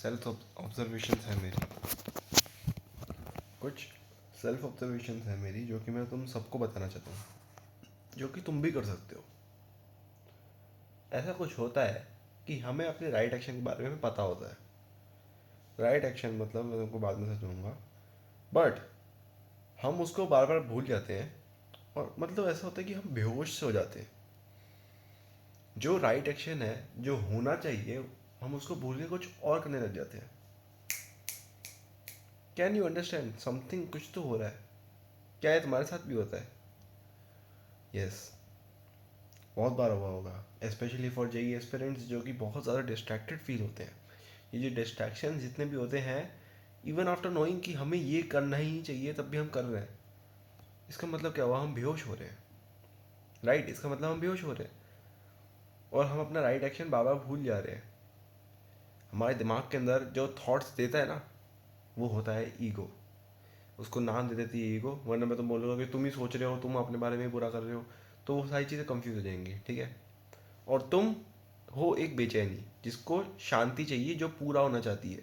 Self observation है मेरी, कुछ सेल्फ ऑब्जर्वेशन है मेरी जो कि मैं तुम सबको बताना चाहता हूँ, जो कि तुम भी कर सकते हो। ऐसा कुछ होता है कि हमें अपने राइट एक्शन के बारे में पता होता है। राइट एक्शन मतलब मैं तुमको बाद में समझाऊंगा, बट हम उसको बार बार भूल जाते हैं। और मतलब ऐसा होता है कि हम बेहोश से हो जाते हैं। जो राइट एक्शन है, जो होना चाहिए, हम उसको भूल के कुछ और करने लग जाते हैं। Can you understand something? कुछ तो हो रहा है। क्या ये तुम्हारे साथ भी होता है? यस, बहुत बार हुआ होगा, स्पेशली फॉर जेई एस्पिरेंट्स जो कि बहुत ज़्यादा डिस्ट्रैक्टेड फील होते हैं। ये जो डिस्ट्रैक्शन जितने भी होते हैं, इवन आफ्टर नोइंग कि हमें ये करना ही चाहिए तब भी हम कर रहे हैं। इसका मतलब क्या हुआ? हम बेहोश हो रहे हैं। राइट, इसका मतलब हम बेहोश हो रहे हैं और हम अपना राइट एक्शन बार बार भूल जा रहे हैं। हमारे दिमाग के अंदर जो थॉट्स देता है ना, वो होता है ईगो। उसको नाम दे देती है ईगो, वरना मैं तो बोलूँगा कि तुम ही सोच रहे हो, तुम अपने बारे में ही बुरा कर रहे हो, तो वो सारी चीज़ें कंफ्यूज हो जाएंगी। ठीक है? और तुम हो एक बेचैनी जिसको शांति चाहिए, जो पूरा होना चाहती है,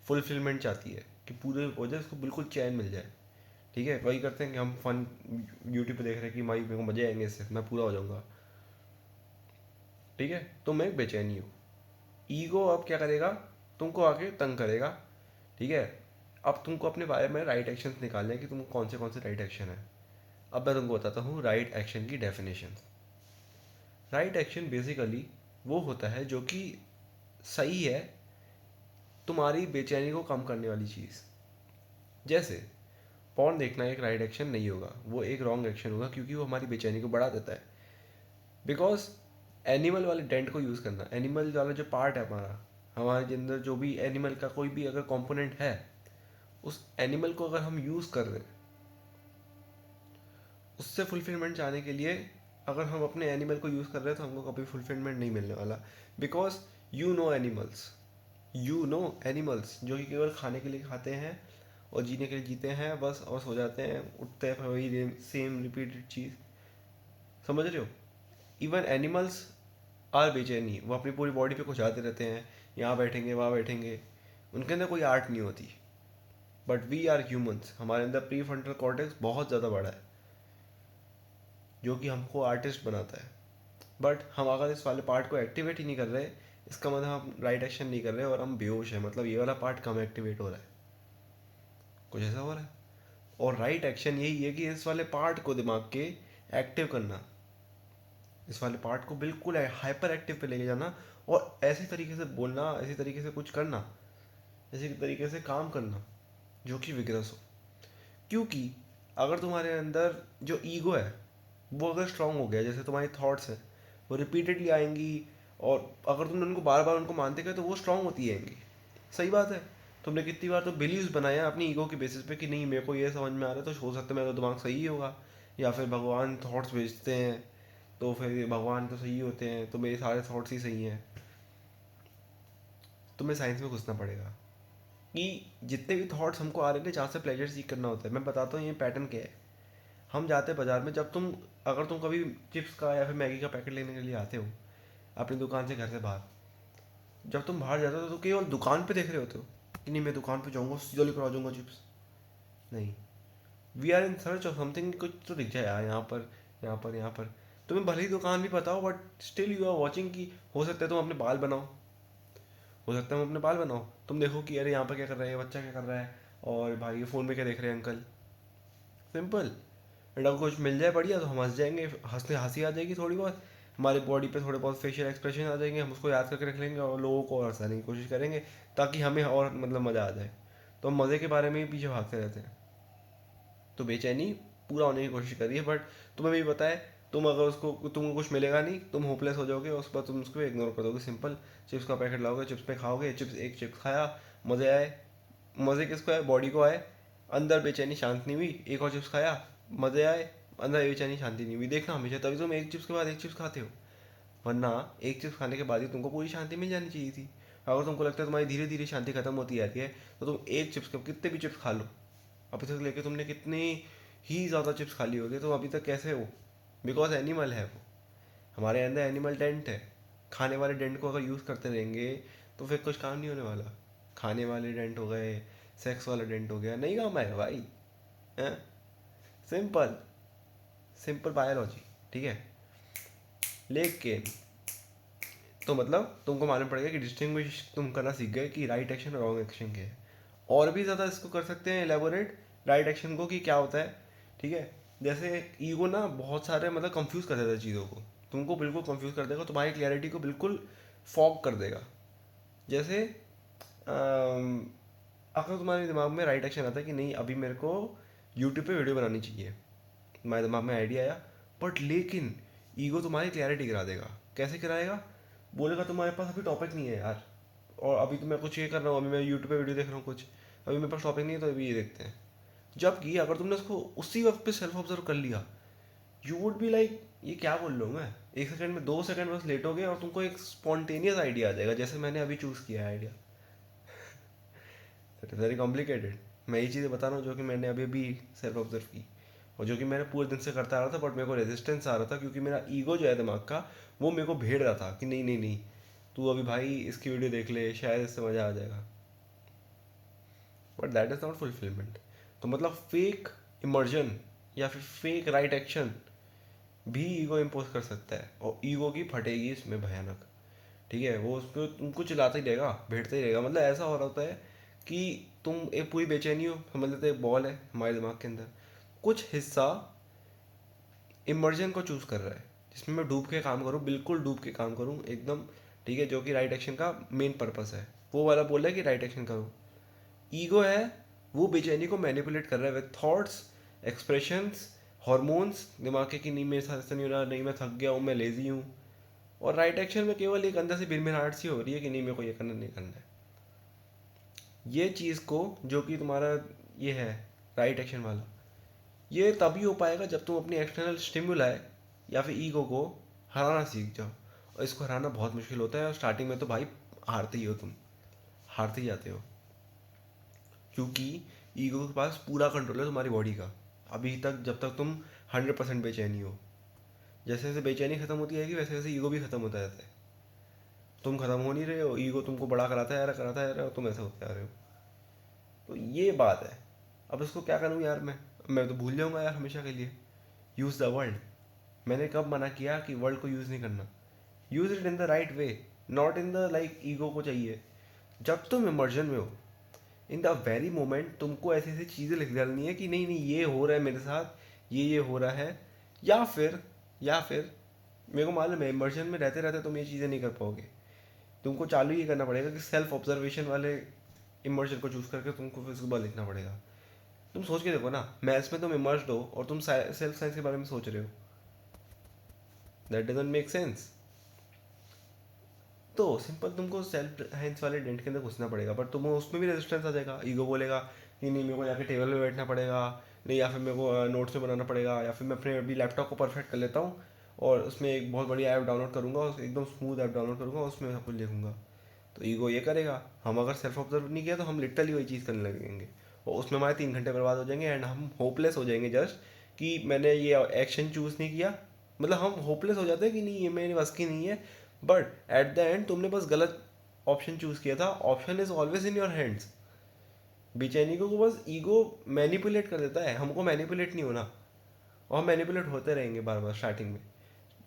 फुलफिलमेंट चाहती है कि पूरे हो जाए, उसको बिल्कुल चैन मिल जाए। ठीक है? वही करते हैं कि हम फन यूट्यूब पे देख रहे हैं कि भाई मेरे को मजे आएंगे, इससे मैं पूरा हो जाऊंगा। ठीक है? तो मैं एक बेचैनी हूँ। ईगो अब क्या करेगा? तुमको आके तंग करेगा। ठीक है? अब तुमको अपने बारे में राइट एक्शन निकालने हैं कि तुमको कौन से राइट एक्शन है। अब मैं तुमको बताता हूँ राइट एक्शन की डेफिनेशन। राइट एक्शन बेसिकली वो होता है जो कि सही है, तुम्हारी बेचैनी को कम करने वाली चीज़। जैसे पॉर्न देखना एक राइट एक्शन नहीं होगा, वो एक रॉन्ग एक्शन होगा, क्योंकि वो हमारी बेचैनी को बढ़ा देता है। बिकॉज एनिमल वाले डेंट को यूज़ करना, एनिमल वाला जो पार्ट है हमारा, हमारे अंदर जो भी एनिमल का कोई भी अगर कंपोनेंट है, उस एनिमल को अगर हम यूज़ कर रहे हैं, उससे फुलफिलमेंट चाहने के लिए अगर हम अपने एनिमल को यूज़ कर रहे हैं, तो हमको कभी फुलफिलमेंट नहीं मिलने वाला। बिकॉज यू नो एनिमल्स जो कि केवल खाने के लिए खाते हैं और जीने के लिए जीते हैं बस, और सो जाते हैं, उठते हैं, फिर वही सेम रिपीटेड चीज़। समझ रहे हो? इवन एनिमल्स आर बेचैनी, वो अपनी पूरी बॉडी पे कुछ आते रहते हैं, यहाँ बैठेंगे वहाँ बैठेंगे, उनके अंदर कोई आर्ट नहीं होती। बट वी आर ह्यूमंस, हमारे अंदर प्री फ्रंटल कॉर्टेक्स बहुत ज़्यादा बड़ा है, जो कि हमको आर्टिस्ट बनाता है। बट हम अगर इस वाले पार्ट को एक्टिवेट ही नहीं कर रहे, इसका मतलब हम राइट एक्शन नहीं कर रहे और हम बेहोश हैं, मतलब ये वाला पार्ट कम एक्टिवेट हो रहा है, कुछ ऐसा हो रहा है। और राइट एक्शन यही है कि इस वाले पार्ट को दिमाग के एक्टिव करना, इस वाले पार्ट को बिल्कुल हाइपर एक्टिव पे लेके जाना, और ऐसे तरीके से बोलना, ऐसे तरीके से कुछ करना, ऐसे तरीके से काम करना जो कि विग्रस हो। क्योंकि अगर तुम्हारे अंदर जो ईगो है वो अगर स्ट्रांग हो गया, जैसे तुम्हारी थॉट्स हैं वो रिपीटेडली आएंगी, और अगर तुमने उनको बार बार उनको मानते गए तो वो स्ट्रांग होती आएंगी। सही बात है। तुमने कितनी बार तो बिलीव्स बनाया अपनी ईगो के बेसिस पे कि नहीं, मेरे को ये समझ में आ रहा है तो हो सकता है मेरा दिमाग सही होगा, या फिर भगवान थॉट्स भेजते हैं तो फिर भगवान तो सही होते हैं, तो मेरे सारे थॉट्स ही सही हैं। तुम्हें साइंस में घुसना पड़ेगा कि जितने भी थॉट्स हमको आ रहे हैं, जहाँ से प्लेजर सीख करना होता है, मैं बताता हूँ ये पैटर्न क्या है। हम जाते हैं बाजार में, जब तुम अगर तुम कभी चिप्स का या फिर मैगी का पैकेट लेने के लिए आते हो अपनी दुकान से, घर से बाहर, जब तुम बाहर जाते हो तो केवल दुकान पे देख रहे होते हो कि नहीं मैं दुकान पे जाऊँगा, सीधा लेकर आ जाऊँगा चिप्स। नहीं, we are in search of something, कुछ तो दिख जाए यार, यहाँ पर, यहाँ पर, यहाँ पर। तुम्हें भले ही दुकान भी पता हो, but still you are watching कि हो सकता है तुम अपने बाल बनाओ, हो सकता है तुम अपने बाल बनाओ, तुम देखो कि अरे यहाँ पर क्या कर रहा है ये बच्चा, क्या कर रहा है, और भाई ये फ़ोन में क्या देख रहे हैं अंकल। सिंपल। एंड अगर कुछ मिल जाए बढ़िया तो हम हंस जाएंगे, हंसने हंसी आ जाएगी थोड़ी बहुत, हमारी बॉडी पे थोड़े बहुत फेशियल एक्सप्रेशन आ जाएंगे, हम उसको याद करके रख लेंगे और लोगों को और हंसाने की कोशिश करेंगे, ताकि हमें और मतलब मज़ा आ जाए। तो हम मज़े के बारे में ही पीछे भागते रहते हैं। तो बेचैनी पूरा होने की कोशिश करिए, बट तुम्हें भी पता है, तुम अगर उसको, तुमको कुछ मिलेगा नहीं, तुम होपलेस हो जाओगे, उस पर तुम उसको इग्नोर कर दोगे। सिंपल। चिप्स का पैकेट लाओगे, चिप्स पे खाओगे, चिप्स एक चिप्स खाया, मज़े आए। मज़े किसको आए? बॉडी को आए। अंदर बेचैनी शांत नहीं हुई, एक और चिप्स खाया, मज़े आए। अंदर बेचैनी शांति नहीं हुई। देखना हमेशा, तभी तुम एक चिप्स के बाद एक चिप्स खाते हो, वरना एक चिप्स खाने के बाद ही तुमको पूरी शांति मिल जानी चाहिए थी। अगर तुमको लगता है तुम्हारी धीरे धीरे शांति खत्म होती जा रही है, तो तुम एक चिप्स के कितने भी चिप्स खा लो, अभी तक लेके तुमने कितनी ही ज़्यादा चिप्स खा ली होगी, तो अभी तक कैसे हो? बिकॉज एनिमल है वो, हमारे अंदर एनिमल डेंट है। खाने वाले डेंट को अगर यूज़ करते रहेंगे तो फिर कुछ काम नहीं होने वाला। खाने वाले डेंट हो गए, सेक्स वाला डेंट हो गया, नहीं काम आएगा भाई। हैं? सिंपल, सिंपल बायोलॉजी, ठीक है। लेकिन तो मतलब तुमको मालूम पड़ेगा कि डिस्टिंग्विश तुम करना सीख गए कि राइट एक्शन और रॉन्ग एक्शन क्या है। और भी ज़्यादा इसको कर सकते हैं एलेबोरेट राइट एक्शन को कि क्या होता है, ठीक है। जैसे ईगो ना बहुत सारे मतलब कंफ्यूज कर देता है चीज़ों को, तुमको बिल्कुल कंफ्यूज कर देगा, तुम्हारी क्लैरिटी को बिल्कुल फॉग कर देगा। जैसे अगर तुम्हारे दिमाग में राइट एक्शन आता है कि नहीं अभी मेरे को यूट्यूब पे वीडियो बनानी चाहिए, तुम्हारे दिमाग में आइडिया आया, बट लेकिन ईगो तुम्हारी क्लैरिटी गिरा देगा। कैसे गिराएगा? बोलेगा तुम्हारे पास अभी टॉपिक नहीं है यार, और अभी तो मैं कुछ ये कर रहा हूँ, अभी मैं यूट्यूब पे वीडियो देख रहा हूँ कुछ, अभी मेरे पास टॉपिक नहीं है तो अभी ये देखते हैं। जबकि अगर तुमने उसको उसी वक्त पे सेल्फ ऑब्जर्व कर लिया, यू वुड बी लाइक ये क्या बोल रहा हूँ मैं, 1 सेकंड में 2 सेकंड बस लेटोगे और तुमको एक स्पॉन्टेनियस आइडिया आ जाएगा, जैसे मैंने अभी चूज़ किया है idea. It is very complicated. मैं ये चीज़ें बता रहा हूँ जो कि मैंने अभी अभी सेल्फ ऑब्जर्व की, और जो कि मैंने पूरे दिन से करता आ रहा था, बट मेरे को रेजिस्टेंस आ रहा था क्योंकि मेरा ईगो जो है दिमाग का, वो मेरे को भेड़ रहा था कि नहीं नहीं नहीं, तू अभी भाई इसकी वीडियो देख ले, शायद इससे मज़ा आ जाएगा। But that is not fulfilment. तो मतलब फेक इमर्जन या फिर फेक राइट एक्शन भी ईगो इम्पोज कर सकता है, और ईगो की फटेगी इसमें भयानक, ठीक है। वो उसको तुमको चिल्लाता ही रहेगा, भेड़ता ही रहेगा। मतलब ऐसा हो रहा होता है कि तुम एक पूरी बेचैनी हो, समझ लेते एक बॉल है हमारे दिमाग के अंदर, कुछ हिस्सा इमर्जन को चूज़ कर रहा है जिसमें मैं डूब के काम करूँ, बिल्कुल डूब के काम करूँ एकदम, ठीक है, जो कि राइट एक्शन का मेन पर्पस है। वो वाला बोल रहा है कि राइट एक्शन करो। ईगो है, वो बेचैनी को मैनिपुलेट कर रहा है विद थॉट्स, एक्सप्रेशंस, हॉर्मोन्स दिमाग के कि नहीं मेरे साथ ऐसा नहीं हो रहा, नहीं मैं थक गया हूँ, मैं लेजी हूँ। और राइट एक्शन में केवल एक अंदर से भिनभिनाहट सी हो रही है कि नहीं मेरे को ये करना नहीं करना है। ये चीज़ को जो कि तुम्हारा ये है राइट एक्शन वाला, ये तभी हो पाएगा जब तुम अपनी एक्सटर्नल स्टिमुलाई या फिर ईगो को हराना सीख जाओ। और इसको हराना बहुत मुश्किल होता है, और स्टार्टिंग में तो भाई हारते ही हो, तुम हारते ही जाते हो, क्योंकि ईगो के पास पूरा कंट्रोल है तुम्हारी बॉडी का अभी तक, जब तक तुम 100% बेचैनी हो। जैसे जैसे बेचैनी खत्म होती जाएगी वैसे वैसे ईगो भी खत्म होता जाता है। तुम खत्म हो नहीं रहे हो, ईगो तुमको बड़ा कराता है, तुम ऐसे होते आ रहे हो। तो ये बात है। अब इसको क्या करूँ यार, मैं तो भूल जाऊँगा यार हमेशा के लिए। यूज़ द वर्ल्ड, मैंने कब मना किया कि वर्ल्ड को यूज़ नहीं करना? Use it in the right way, not in the like ego को चाहिए। जब तुम इमर्जन में हो, इन द वेरी मोमेंट तुमको ऐसी ऐसी चीज़ें लिख डालनी है कि नहीं नहीं ये हो रहा है मेरे साथ, ये हो रहा है। या फिर मेरे को मालूम है इमर्जन में रहते रहते तुम ये चीज़ें नहीं कर पाओगे, तुमको चालू ये करना पड़ेगा कि सेल्फ ऑब्जर्वेशन वाले इमर्जन को चूज़ करके तुमको फिर सुबह लिखना पड़ेगा। तुम सोच के देखो ना, मैथ्स में तुम इमर्स्ड हो और तुम सेल्फ साइंस के बारे में सोच रहे हो, दैट डजंट मेक सेंस। तो सिंपल तुमको सेल्फ साइंस वाले डेंट के अंदर घुसना पड़ेगा, बट तुम्हें उसमें भी रेजिस्टेंस आ जाएगा। ईगो बोलेगा कि नहीं मेरे को जाके टेबल में बैठना पड़ेगा, नहीं या फिर मेरे को नोट्स में बनाना पड़ेगा, या फिर मैं अपने अभी लैपटॉप को परफेक्ट कर लेता हूँ और उसमें एक बहुत बड़ी ऐप डाउनलोड करूँगा, एकदम स्मूथ ऐप डाउनलोड करूँगा, उसमें सब कुछ लिखूँगा। तो ईगो ये करेगा। हम अगर सेल्फ ऑब्जर्व नहीं किया तो हम लिटरली वही चीज़ करने लगेंगे, और उसमें हमारे 3 घंटे बर्बाद हो जाएंगे, एंड हम होपलेस हो जाएंगे जस्ट कि मैंने ये एक्शन चूज़ नहीं किया। मतलब हम होपलेस हो जाते हैं कि नहीं ये मेरे बस की नहीं है, बट एट द एंड तुमने बस गलत ऑप्शन चूज़ किया था। Option is always in your hands. बेचैनी को बस ईगो मैनिपुलेट कर देता है, हमको मैनिपुलेट नहीं होना, और हम मैनिपुलेट होते रहेंगे बार बार। स्टार्टिंग में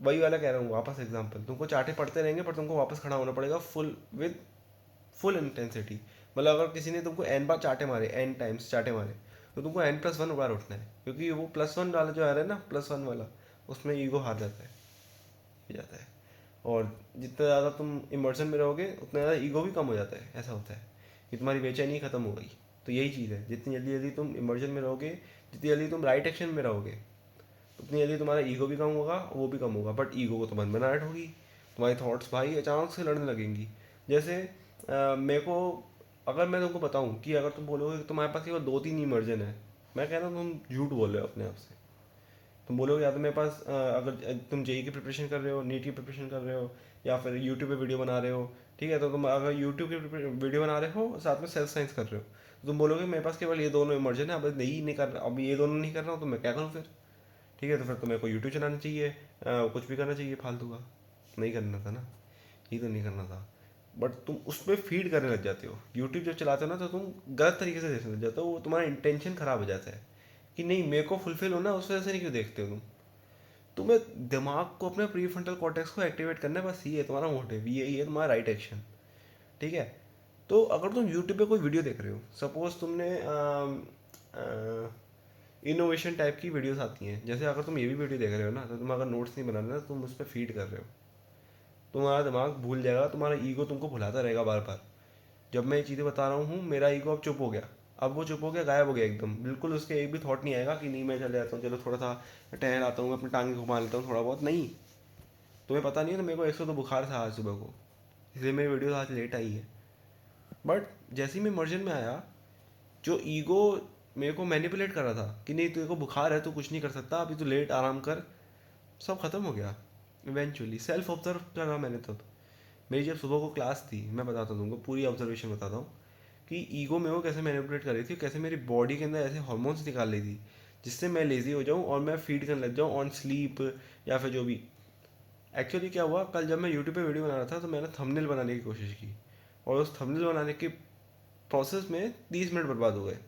वही वाला कह रहा हूँ, वापस एग्जाम्पल, तुमको चाटे पड़ते रहेंगे पर तुमको वापस खड़ा होना पड़ेगा फुल इंटेंसिटी। मतलब अगर किसी ने तुमको एन बार चाटे मारे, एन टाइम्स चाटे मारे, तो तुमको N+1 बार उठना है, क्योंकि वो +1 वाला जो आ रहा है ना, +1 वाला, उसमें ईगो हार जाता है, हो जाता है। और जितना ज़्यादा तुम इमर्सन में रहोगे उतना ज़्यादा ईगो भी कम हो जाता है। ऐसा होता है कि तुम्हारी बेचैनी खत्म हो गई। तो यही चीज़ है, जितनी जल्दी जल्दी तुम इमर्जन में रहोगे, जितनी जल्दी तुम राइट एक्शन में रहोगे, उतनी जल्दी तुम्हारा ईगो भी कम होगा, वो भी कम होगा। बट ईगो को तो बनबनाहट होगी, तुम्हारी थॉट्स भाई अचानक से लड़ने लगेंगी। जैसे मेरे को, अगर मैं तुमको बताऊं कि अगर तुम बोलोगे कि तुम्हारे पास केवल 2-3 इमर्जन है, मैं कह रहा हूँ तुम झूठ बोल रहे हो अपने आप से। तुम बोलोगे या तो मेरे पास अगर तुम जेई की प्रिपरेशन कर रहे हो, नीट की प्रिपरेशन कर रहे हो, या फिर यूट्यूब पे वीडियो बना रहे हो, ठीक है, तो तुम अगर यूट्यूब की वीडियो बना रहे हो साथ में सेल्फ साइंस कर रहे हो, तो तुम बोलोगे मेरे पास केवल ये दोनों इमर्जन है, अब नहीं कर रहा, अब ये दोनों नहीं कर रहा हूँ तो मैं क्या करूँ फिर? ठीक है, तो फिर तो मेरे को यूट्यूब चलाना चाहिए, कुछ भी करना चाहिए फालतू का। नहीं करना था ना, ये तो नहीं करना था। बट तुम उस पर फीड करने लग जाते हो। यूट्यूब जब चलाते हो ना तो तुम गलत तरीके से देखने लग जाते हो, वो तुम्हारा इंटेंशन खराब हो जाता है कि नहीं मेरे को फुलफिल होना है, उस वजह से नहीं क्यों देखते हो तुम। तुम्हें दिमाग को अपने प्री फ्रंटल कॉर्टेक्स को एक्टिवेट करना है, बस ये है तुम्हारा मोटिव, यही है तुम्हारा राइट एक्शन। ठीक है। तो अगर तुम यूट्यूब पे कोई वीडियो देख रहे हो, सपोज तुमने इनोवेशन टाइप की वीडियोस आती हैं, जैसे अगर तुम ये भी वीडियो देख रहे हो ना, तो तुम अगर नोट्स नहीं बनाना तो तुम उस पर फीड कर रहे हो, तुम्हारा दिमाग भूल जाएगा, तुम्हारा ईगो तुमको भुलाता रहेगा बार बार। जब मैं ये चीज़ें बता रहा हूँ, मेरा ईगो अब चुप हो गया, अब वो चुप हो गया, गायब हो गया एकदम, बिल्कुल उसके एक भी थॉट नहीं आएगा कि नहीं मैं चले जाता हूँ, चलो थोड़ा सा टहल आता हूँ, अपनी टांगे घुमा लेता हूँ थोड़ा बहुत, नहीं। तुम्हें पता नहीं है ना, मेरे को 100 तो बुखार था आज सुबह को, इसलिए मेरी वीडियो आज लेट आई है। बट जैसे ही मैं मर्जन में आया, जो ईगो मेरे को मैनिपुलेट कर रहा था कि नहीं तेरे को बुखार है, तू कुछ नहीं कर सकता, अभी तू लेट आराम कर, सब खत्म हो गया। इवेंचुअली सेल्फ ऑब्जर्व करा मैंने तब। मेरी जब सुबह को क्लास थी, मैं बताता हूँ तुमको, पूरी ऑब्जर्वेशन बताता हूँ कि ईगो मेरे को कैसे मैनिपुलेट कर रही थी, कैसे मेरी बॉडी के अंदर ऐसे हॉर्मोन्स निकाल रही थी जिससे मैं लेजी हो जाऊँ और मैं फीड करने लग जाऊँ ऑन स्लीप या फिर जो भी। एक्चुअली क्या हुआ, कल जब मैं यूट्यूब पे वीडियो बना रहा था तो मैंने थंबनेल बनाने की कोशिश की, और उस थंबनेल बनाने के प्रोसेस में 30 मिनट बर्बाद हो गए।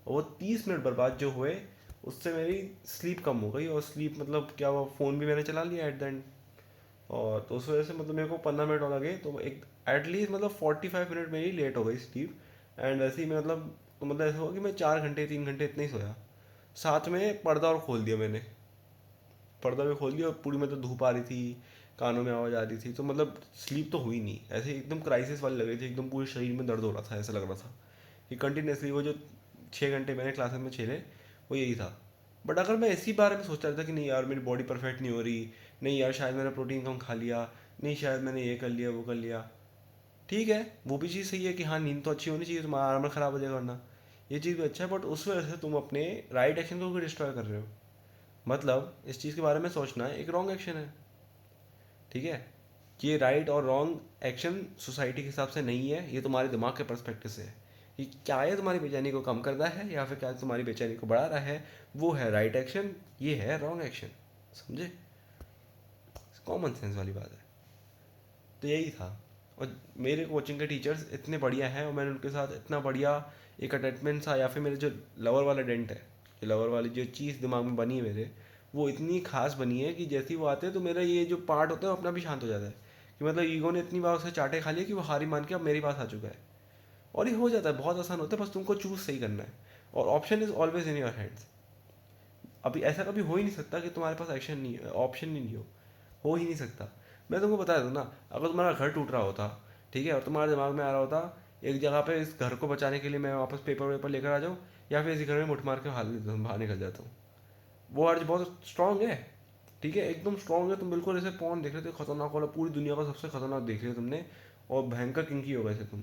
और वो 30 मिनट बर्बाद जो हुए, उससे मेरी स्लीप कम हो गई, और स्लीप मतलब क्या हुआ, फ़ोन भी मैंने चला लिया एट द एंड। और तो उस वजह से मतलब मेरे को 15 मिनट और लगे, तो एक एटलीस्ट मतलब 45 मिनट मेरी लेट हो गई स्लीप। एंड वैसे ही मतलब, तो मतलब ऐसा हुआ कि मैं 4 घंटे 3 घंटे इतना ही सोया। साथ में पर्दा और खोल दिया मैंने, पर्दा भी खोल दिया, और पूरी मतलब धूप आ रही थी, कानों में आवाज़ आ रही थी, तो मतलब स्लीप तो हुई नहीं, ऐसे एकदम क्राइसिस वाली लग रही थी, एकदम पूरे शरीर में दर्द हो रहा था, ऐसा लग रहा था कि कंटिन्यूसली वो जो 6 घंटे मैंने क्लासेस में झेले वो यही था। बट अगर मैं इसी बारे में सोचता रहता कि नहीं यार मेरी बॉडी परफेक्ट नहीं हो रही, नहीं यार शायद मैंने प्रोटीन कम खा लिया, नहीं शायद मैंने ये कर लिया वो कर लिया, ठीक है वो भी चीज़ सही है कि हाँ नींद तो अच्छी होनी चाहिए, तुम्हारा आराम ख़राब हो जाएगा वरना, ये चीज़ भी अच्छा है, बट उस वजह से तुम अपने राइट एक्शन को भी डिस्ट्रॉय कर रहे हो। मतलब इस चीज़ के बारे में सोचना एक रॉन्ग एक्शन है। ठीक है। कि ये राइट और रॉन्ग एक्शन सोसाइटी के हिसाब से नहीं है, ये तुम्हारे दिमाग के पर्सपेक्टिव से है कि क्या ये तुम्हारी बेचैनी को कम करता है या फिर क्या तुम्हारी बेचैनी को बढ़ा रहा है, वो है राइट एक्शन, ये है रॉन्ग एक्शन। समझे, कॉमन सेंस वाली बात है। तो यही था। और मेरे कोचिंग के टीचर्स इतने बढ़िया हैं, और मैंने उनके साथ इतना बढ़िया एक अटैचमेंट था, या फिर मेरे जो लवर वाला डेंट है, जो लवर वाली जो चीज़ दिमाग में बनी है मेरे, वो इतनी खास बनी है कि जैसे ही वो आते हैं तो मेरा ये जो पार्ट होता है वो अपना भी शांत हो जाता है, कि मतलब ईगो ने इतनी बार उसे चाटे खा लिया कि वो हारी मान के अब मेरे पास आ चुका है। और ये हो जाता है, बहुत आसान होता है, बस तुमको चूज़ सही करना है, और option is always in your hands. अभी ऐसा कभी हो ही नहीं सकता कि तुम्हारे पास एक्शन नहीं है, ऑप्शन ही नहीं हो ही नहीं सकता। मैं तुमको बता दूँ ना, अगर तुम्हारा घर टूट रहा होता, ठीक है, और तुम्हारे दिमाग में आ रहा होता एक जगह पे इस घर को बचाने के लिए मैं वापस पेपर वेपर लेकर आ जाऊँ, या फिर इसी घर में मुठ मार के बाहर निकल जाता हूँ, वो अर्ज बहुत स्ट्रांग है। ठीक है, एकदम स्ट्रांग है। तुम बिल्कुल ऐसे पॉन देख रहे थे खतरनाक वाला, पूरी दुनिया का सबसे खतरनाक देख लिया तुमने, और भयंकर किंकी हो गए थे तुम।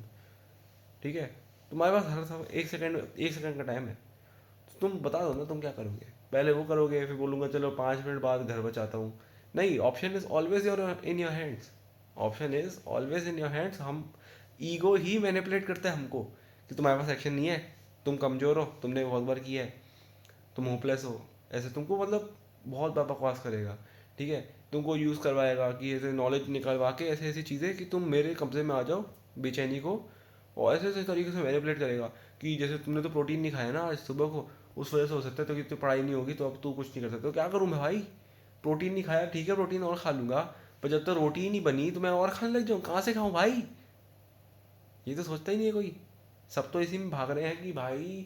ठीक है, तुम्हारे पास हर समय 1 सेकंड का टाइम है, तो तुम बता दो ना तुम क्या करोगे। पहले वो करोगे, फिर बोलूँगा चलो 5 मिनट बाद घर बचाता हूँ। नहीं, option is always in your hands. Option is always in your hands. हम ईगो ही मैनिपुलेट करता है हमको कि तुम्हारे पास एक्शन नहीं है, तुम कमज़ोर हो, तुमने बहुत बार किया है, तुम होपलेस हो, ऐसे तुमको मतलब बहुत बार बकवास करेगा। ठीक है, तुमको यूज़ करवाएगा कि ऐसे नॉलेज निकलवा के ऐसी ऐसी चीज़ें कि तुम मेरे कब्जे में आ जाओ, बेचैनी को, और ऐसे ऐसे तरीके से मैनिपुलेट करेगा कि जैसे तुमने तो प्रोटीन नहीं खाया ना आज सुबह को, उस वजह से हो सकता है तो कि तो पढ़ाई नहीं होगी, तो अब तू कुछ नहीं कर सकता। तो क्या करूँ मैं भाई, प्रोटीन नहीं खाया, ठीक है प्रोटीन और खा लूँगा, पर जब तक रोटी ही नहीं बनी तो मैं और खाने लग जाऊँ, कहाँ से खाऊँ भाई। ये तो सोचता ही नहीं है कोई। सब तो इसी में भाग रहे हैं कि भाई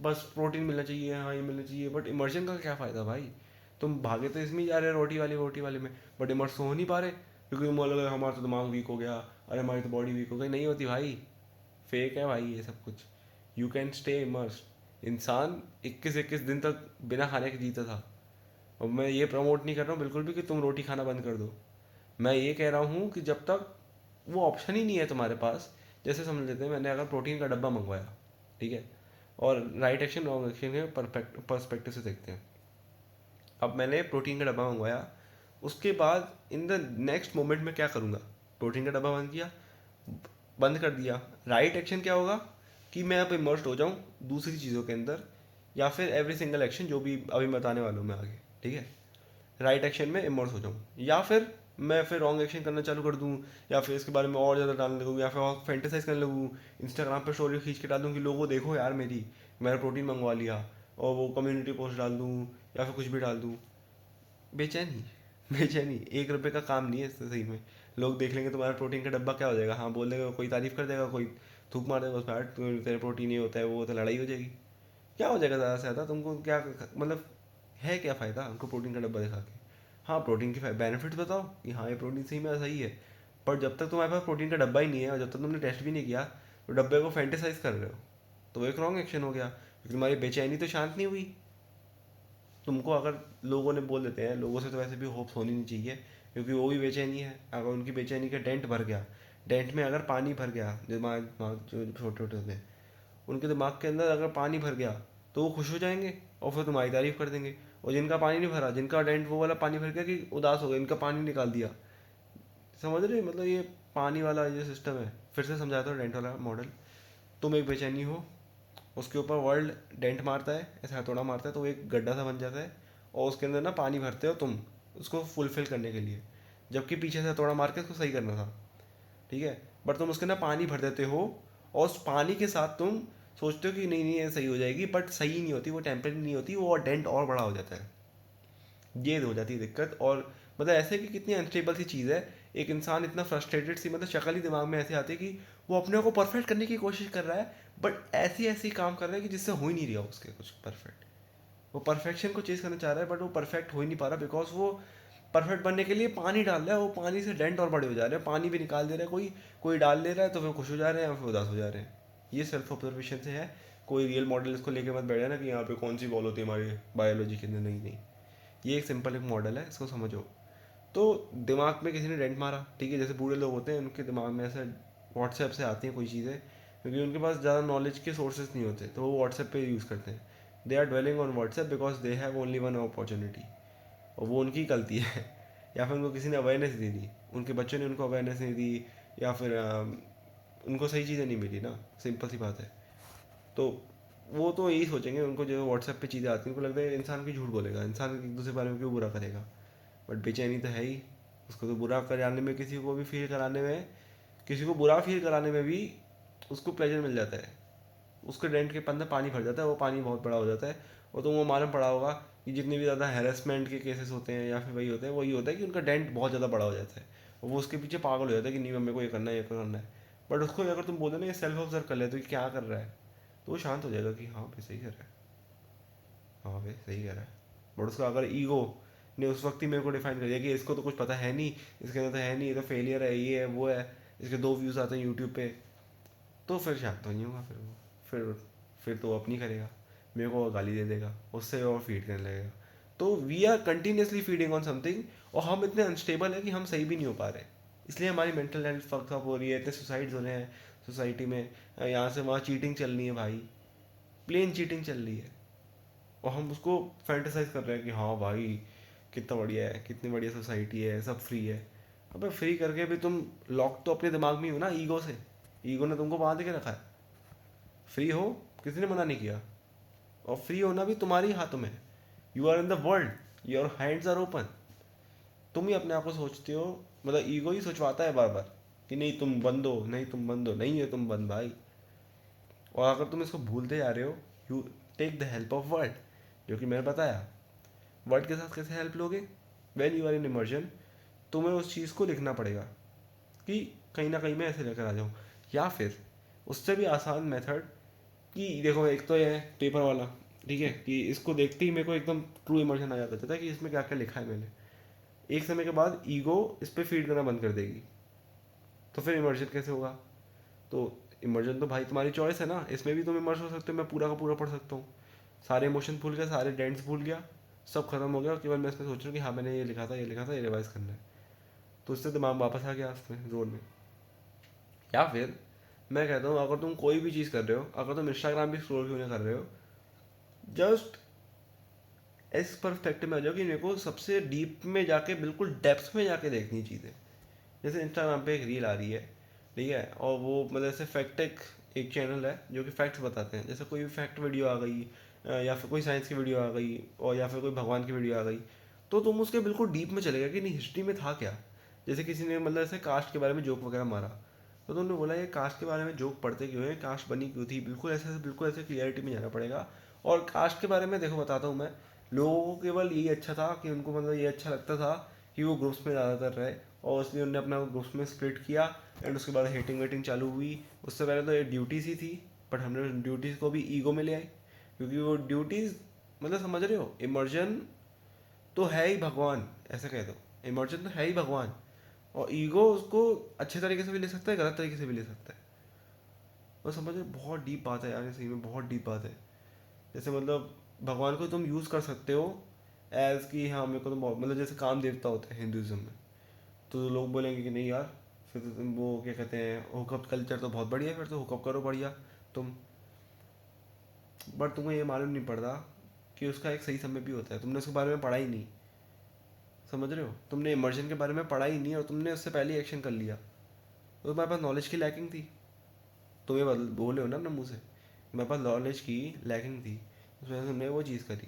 बस प्रोटीन मिलना चाहिए, हाँ ये मिलना चाहिए, बट इमर्जन का क्या फ़ायदा भाई। तुम भागे तो इसमें ही जा रहे हो, रोटी वाले में, बट इमर्स तो हो नहीं पा रहे, क्योंकि तुम बोलोगे हमारा तो दिमाग वीक हो गया, अरे हमारी तो बॉडी वीक हो गई। नहीं होती भाई, फेक है भाई ये सब कुछ। You can stay immerse. इंसान 21-21 दिन तक बिना खाने के जीता था। और मैं ये प्रमोट नहीं कर रहा हूँ बिल्कुल भी कि तुम रोटी खाना बंद कर दो। मैं ये कह रहा हूँ कि जब तक वो ऑप्शन ही नहीं है तुम्हारे पास, जैसे समझ लेते हैं मैंने अगर प्रोटीन का डब्बा मंगवाया, ठीक है, और राइट एक्शन रॉन्ग एक्शन के पर्सपेक्टिव से देखते हैं। अब मैंने प्रोटीन का डब्बा मंगवाया, उसके बाद इन द नेक्स्ट मोमेंट में क्या करूँगा, प्रोटीन का डब्बा बंद किया, बंद कर दिया, राइट एक्शन क्या होगा कि मैं अब इमर्स्ड हो जाऊँ दूसरी चीज़ों के अंदर, या फिर एवरी सिंगल एक्शन जो भी अभी बताने वाला हूँ मैं आगे। ठीक है, राइट एक्शन में इमर्स हो जाऊँ, या फिर मैं फिर रॉन्ग एक्शन करना चालू कर दूँ, या फिर इसके बारे में और ज़्यादा डालने लगूँ, या फिर और फैंटेसाइज करने लगूँ, इंस्टाग्राम पे स्टोरी खींच के डाल दूँ कि लोगों देखो यार मेरी, मैंने प्रोटीन मंगवा लिया, और वो कम्युनिटी पोस्ट डाल दूँ या फिर कुछ भी डाल दूँ। बेचैनी, बेचैनी 1 रुपये का काम नहीं है इससे सही में। लोग देख लेंगे तुम्हारा प्रोटीन का डब्बा, क्या हो जाएगा, हाँ बोल देगा, कोई तारीफ कर देगा, कोई थूक मार देगा उस पर, तेरे प्रोटीन ये होता है वो होता है, लड़ाई हो जाएगी। क्या हो जाएगा ज़्यादा से ज़्यादा, तुमको क्या मतलब है क्या फ़ायदा उनको प्रोटीन का डब्बा दिखा के। हाँ प्रोटीन के बेनिफिट्स बताओ कि हाँ ये प्रोटीन सही में सही है, पर जब तक तुम्हारे पास प्रोटीन का डब्बा ही नहीं है और जब तक तुमने टेस्ट भी नहीं किया, तो डब्बे को फैंटेसाइज कर रहे हो, तो वो एक रॉन्ग एक्शन हो गया, क्योंकि तुम्हारी बेचैनी तो शांत नहीं हुई। तुमको अगर लोगों ने बोल देते हैं, लोगों से तो वैसे भी होप्स होनी नहीं चाहिए, क्योंकि वो भी बेचैनी है, अगर उनकी बेचैनी का डेंट भर गया, डेंट में अगर पानी भर गया, दिमाग दिमाग जो छोटे छोटे होते हैं उनके दिमाग के अंदर अगर पानी भर गया, तो वो खुश हो जाएंगे और फिर तुम्हारी तारीफ कर देंगे। और जिनका पानी नहीं भरा, जिनका डेंट वो वाला पानी भर गया कि उदास हो गए, इनका पानी निकाल दिया, समझ रहे मतलब ये पानी वाला ये सिस्टम है। फिर से समझाता हूँ डेंट वाला मॉडल। तुम एक बेचैनी हो, उसके ऊपर वर्ल्ड डेंट मारता है, ऐसा हथौड़ा मारता है, तो वो एक गड्ढा सा बन जाता है, और उसके अंदर ना पानी भरते हो तुम उसको फुलफिल करने के लिए, जबकि पीछे से हथौड़ा मार के उसको सही करना था, ठीक है। बट तुम उसके अंदर पानी भर देते हो, और उस पानी के साथ तुम सोचते हो कि नहीं नहीं ये सही हो जाएगी, बट सही नहीं होती, वो टेम्परेरी नहीं होती, वो और डेंट और बड़ा हो जाता है। ये हो जाती है दिक्कत। और मतलब ऐसे कि कितनी अनस्टेबल सी चीज़ है, एक इंसान इतना फ्रस्ट्रेटेड सी, मतलब शक्ल ही दिमाग में ऐसे आती है कि वो अपने को परफेक्ट करने की कोशिश कर रहा है, बट ऐसी ऐसी काम कर रहा है कि जिससे हो ही नहीं रहा उसके कुछ परफेक्ट। वो परफेक्शन को चेज करना चाह रहा है, बट वो परफेक्ट हो ही नहीं पा रहा, बिकॉज वो परफेक्ट बनने के लिए पानी डाल रहा है, वो पानी से डेंट और बड़े हो जा रहे हैं, पानी भी निकाल दे रहा है कोई, कोई डाल दे रहा है तो फिर खुश हो जा रहे हैं या फिर उदास हो जा रहे हैं। ये सेल्फ ऑब्जर्वेशन से है। कोई रियल मॉडल इसको लेके मत बैठ जाना कि यहाँ पे कौन सी बॉल होती है हमारी बायोलॉजी के अंदर, नहीं नहीं। ये एक सिंपल एक मॉडल है, इसको समझो। तो दिमाग में किसी ने डेंट मारा, ठीक है, जैसे बूढ़े लोग होते हैं उनके दिमाग में ऐसे व्हाट्सएप से आती हैं कोई चीज़ें, क्योंकि उनके पास ज़्यादा नॉलेज के सोर्सेज नहीं होते, तो वो व्हाट्सएप पे यूज़ करते हैं। They are dwelling on WhatsApp because they have only one opportunity, और वो उनकी गलती है। या फिर उनको किसी ने अवेयरनेस नहीं दी, उनके बच्चों ने उनको अवेयरनेस नहीं दी, या फिर उनको सही चीज़ें नहीं मिली ना, सिंपल सी बात है। तो वो तो यही सोचेंगे, उनको जो व्हाट्सएप पे चीज़ें आती हैं उनको लगता है इंसान की झूठ बोलेगा, इंसान एक दूसरे के बारे में क्यों बुरा करेगा। बट बेचैनी तो है ही, उसको तो बुरा कराने में, किसी को भी फील कराने में, किसी को बुरा फील कराने में भी उसको प्लेजर मिल जाता है। उसके डेंट के अंदर पानी भर जाता है, वो पानी बहुत बड़ा हो जाता है। और तो वो मालूम पड़ा होगा कि जितने भी ज़्यादा हैरेसमेंट के केसेस होते हैं या फिर वही होते हैं, वही होता है कि उनका डेंट बहुत ज़्यादा बड़ा हो जाता है, और वो उसके पीछे पागल हो जाता है कि नहीं मेरे को ये करना है, ये करना है। बट उसको अगर तुम बोलो ना ये सेल्फ ऑब्जर्व कर ले तो ये क्या कर रहा है, तो वो शांत हो जाएगा कि हाँ भाई सही कर रहा है, हाँ भाई सही कह रहा है। बट उसका अगर ईगो ने उस वक्त ही मेरे को डिफाइन कर दिया कि इसको तो कुछ पता है नहीं, इसके अंदर तो है नहीं, ये तो फेलियर है, ये है वो है, इसके 2 व्यूज़ आते हैं यूट्यूब पे, तो फिर शायद तो नहीं होगा। फिर वो फिर तो वो अपनी करेगा, मेरे को गाली दे देगा, उससे और फीड करने लगेगा। तो we are continuously feeding on something, और हम इतने अनस्टेबल है कि हम सही भी नहीं हो पा रहे, इसलिए हमारी मेंटल हेल्थ फकअप हो रही है, इतने सुसाइड्स हो रहे हैं सोसाइटी में। यहाँ से वहाँ चीटिंग चल रही है भाई, प्लेन चीटिंग चल रही है, और हम उसको फैंटेसाइज कर रहे हैं कि हाँ भाई कितना बढ़िया है, कितनी बढ़िया सोसाइटी है, सब फ्री है। अबे फ्री करके भी तुम लॉक तो अपने दिमाग में ही हो ना, ईगो से। ईगो ने तुमको बांध के रखा है। फ्री हो, किसी ने मना नहीं किया, और फ्री होना भी तुम्हारी हाथों में। You are in the world, your hands are open. तुम ही अपने आप को सोचते हो, मतलब ईगो ही सोचवाता है बार बार कि नहीं तुम बंद हो, नहीं तुम बंद हो, नहीं है तुम बंद भाई। और अगर तुम इसको भूलते जा रहे हो, you take the help of word, जो कि मैंने बताया। वर्ड के साथ कैसे हेल्प लोगे, when you are in emergency, तुम्हें उस चीज़ को लिखना पड़ेगा कि कहीं ना कहीं मैं ऐसे लेकर आ जाऊँ। या फिर उससे भी आसान मेथड कि देखो, एक तो ये है पेपर वाला, ठीक है, कि इसको देखते ही मेरे को एकदम ट्रू इमर्जन आ जाता था कि इसमें क्या क्या लिखा है मैंने। एक समय के बाद ईगो इस पर फीड करना बंद कर देगी, तो फिर इमर्जन कैसे होगा। तो इमर्जन तो भाई तुम्हारी चॉइस है ना, इसमें भी तुम इमर्ज हो सकते हो, मैं पूरा का पूरा पढ़ सकता हूँ, सारे इमोशन भूल गया, सारे डेंट्स भूल गया, सब खत्म हो गया, और केवल मैं इसमें सोच रहा हूँ कि हाँ मैंने ये लिखा था, ये लिखा था, ये रिवाइज करना है। तो उससे दिमाग वापस आ गया उसमें जोन में। या फिर मैं कहता हूँ, अगर तुम कोई भी चीज़ कर रहे हो, अगर तुम इंस्टाग्राम भी स्क्रॉल क्यों नहीं कर रहे हो, जस्ट इस परस्पेक्टिव में आ जाओ कि मेरे को सबसे डीप में जाके, बिल्कुल डेप्थ में जाके देखनी चीज़ें। जैसे इंस्टाग्राम पे एक रील आ रही है, ठीक है, और वो मतलब जैसे फैक्टेक एक चैनल है जो कि फैक्ट्स बताते हैं, जैसे कोई भी फैक्ट वीडियो आ गई, या फिर कोई साइंस की वीडियो आ गई, और या फिर कोई भगवान की वीडियो आ गई, तो तुम उसके बिल्कुल डीप में चले गए कि नहीं हिस्ट्री में था क्या, जैसे किसी ने मतलब ऐसे कास्ट के बारे में जोक वगैरह मारा, तो तुमने बोला ये कास्ट के बारे में जोक पढ़ते क्यों है, कास्ट बनी क्यों थी, बिल्कुल ऐसे क्लियरिटी में जाना पड़ेगा। और कास्ट के बारे में देखो बताता हूँ मैं, लोगों को केवल यही अच्छा था कि उनको मतलब ये अच्छा लगता था कि वो ग्रुप्स में ज़्यादातर रहे, और इसलिए उन्होंने अपना ग्रुप्स में स्प्लिट किया। एंड उसके बाद हेटिंग वेटिंग चालू हुई। उससे पहले तो ये ड्यूटीज़ ही थी, बट हमने ड्यूटीज़ को भी ईगो में ले आए, क्योंकि वो ड्यूटीज़ मतलब समझ रहे हो, इमर्जन तो है ही भगवान, ऐसे कह दो, इमर्जन तो है ही भगवान। और ईगो उसको अच्छे तरीके से भी ले सकता है, गलत तरीके से भी ले सकता है। वो समझ रहे हो? बहुत डीप बात है यार, ये सही में बहुत डीप बात है। जैसे मतलब भगवान को तुम यूज़ कर सकते हो एज कि हाँ मेरे को तो मतलब जैसे काम देवता होता है हिंदुज़म में, तो लोग बोलेंगे कि नहीं यार, फिर तो तुम वो क्या कहते हैं, हुकअप कल्चर तो बहुत बढ़िया है, फिर तो हुकअप करो बढ़िया तुम। बट तुमको ये मालूम नहीं पड़ता कि उसका एक सही समय भी होता है, तुमने उसके बारे में पढ़ा ही नहीं। समझ रहे हो, तुमने इमर्जन के बारे में पढ़ा ही नहीं और तुमने उससे पहले एक्शन कर लिया, तो तुम्हारे पास नॉलेज की लैकिंग थी। तुम ये बोले हो ना अपने मुँह से, मेरे पास नॉलेज की लैकिंग थी, उस वजह से तुमने वो चीज़ करी।